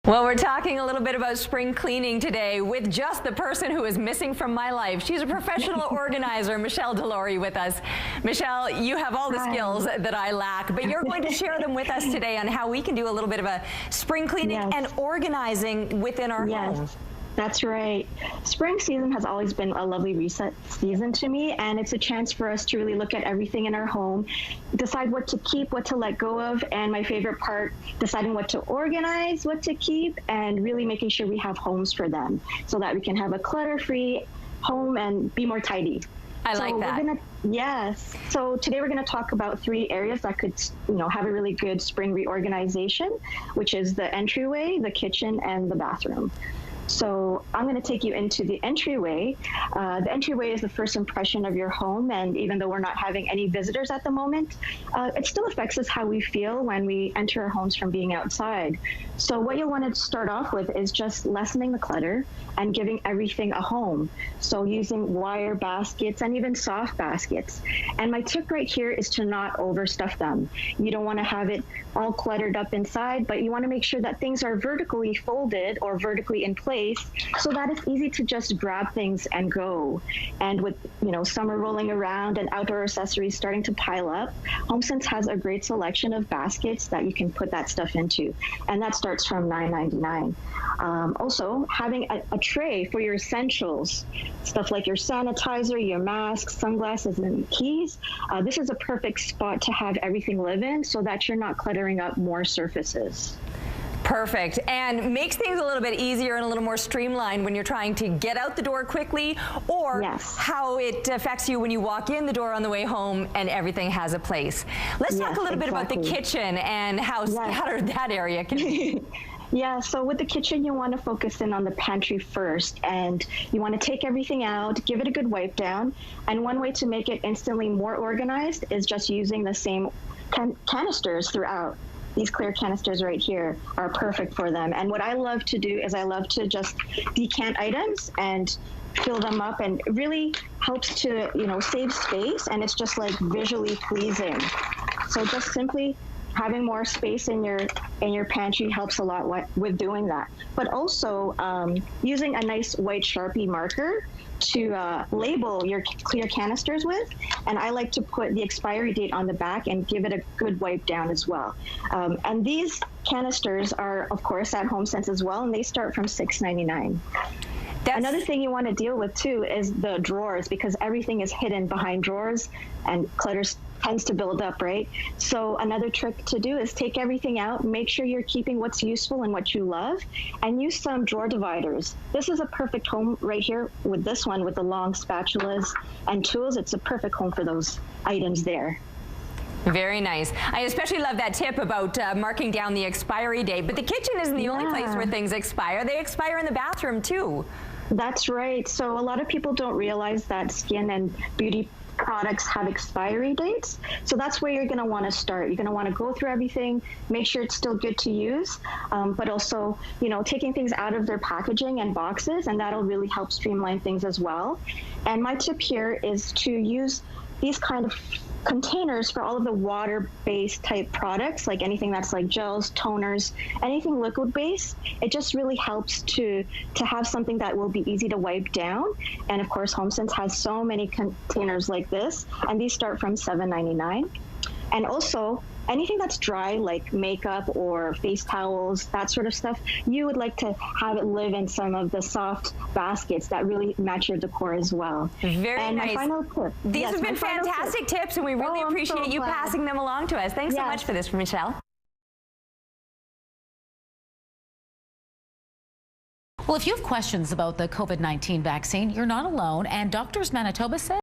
Well, we're talking a little bit about spring cleaning today with just the person who is missing from my life. She's a professional organizer, Michelle Delory, with us. Michelle, you have all the skills that I lack, but you're going to share them with us today on how we can do a little bit of a spring cleaning and organizing within our home. That's right. Spring season has always been a lovely reset season to me, and it's a chance for us to really look at everything in our home, decide what to keep, what to let go of, and my favorite part, deciding what to organize, what to keep, and really making sure we have homes for them so that we can have a clutter-free home and be more tidy. I like that. Yes. So today we're going to talk about 3 areas that could, have a really good spring reorganization, which is the entryway, the kitchen, and the bathroom. So I'm going to take you into the entryway. The entryway is the first impression of your home, and even though we're not having any visitors at the moment, it still affects us how we feel when we enter our homes from being outside. So what you'll want to start off with is just lessening the clutter and giving everything a home. So using wire baskets and even soft baskets. And my tip right here is to not overstuff them. You don't want to have it all cluttered up inside, but you want to make sure that things are vertically folded or vertically in place so that it's easy to just grab things and go. And with summer rolling around and outdoor accessories starting to pile up, HomeSense has a great selection of baskets that you can put that stuff into, and that starts from $9.99. Also, having a tray for your essentials, stuff like your sanitizer, your masks, sunglasses, and keys. This is a perfect spot to have everything live in so that you're not cluttering up more surfaces. Perfect, and makes things a little bit easier and a little more streamlined when you're trying to get out the door quickly, or how it affects you when you walk in the door on the way home and everything has a place. Let's talk a little bit about the kitchen and how scattered that area can be. Yeah, so with the kitchen, you want to focus in on the pantry first, and you want to take everything out, give it a good wipe down, and one way to make it instantly more organized is just using the same canisters throughout. These clear canisters right here are perfect for them. And what I love to do is I love to just decant items and fill them up, and it really helps to, save space, and it's just like visually pleasing. So just simply having more space in your pantry helps a lot with doing that. But also using a nice white Sharpie marker to label your clear canisters with, and I like to put the expiry date on the back and give it a good wipe down as well. And these canisters are, of course, at HomeSense as well, and they start from $6.99. Another thing you want to deal with too is the drawers, because everything is hidden behind drawers and clutter tends to build up, right? So another trick to do is take everything out, make sure you're keeping what's useful and what you love, and use some drawer dividers. This is a perfect home right here with this one with the long spatulas and tools. It's a perfect home for those items there. Very nice. I especially love that tip about marking down the expiry date, but the kitchen isn't the only place where things expire. They expire in the bathroom too. That's right. So a lot of people don't realize that skin and beauty products have expiry dates. So that's where you're going to want to start. You're going to want to go through everything, make sure it's still good to use, but also, taking things out of their packaging and boxes, and that'll really help streamline things as well. And my tip here is to use these kind of containers for all of the water-based type products, like anything that's like gels, toners, anything liquid-based. It just really helps to have something that will be easy to wipe down. And of course, HomeSense has so many containers like this, and these start from $7.99. And also, anything that's dry, like makeup or face towels, that sort of stuff, you would like to have it live in some of the soft baskets that really match your decor as well. Very nice. My final tip. These have been fantastic tips, and we really appreciate you passing them along to us. Thanks so much for this, Michelle. Well, if you have questions about the COVID-19 vaccine, you're not alone, and Doctors Manitoba says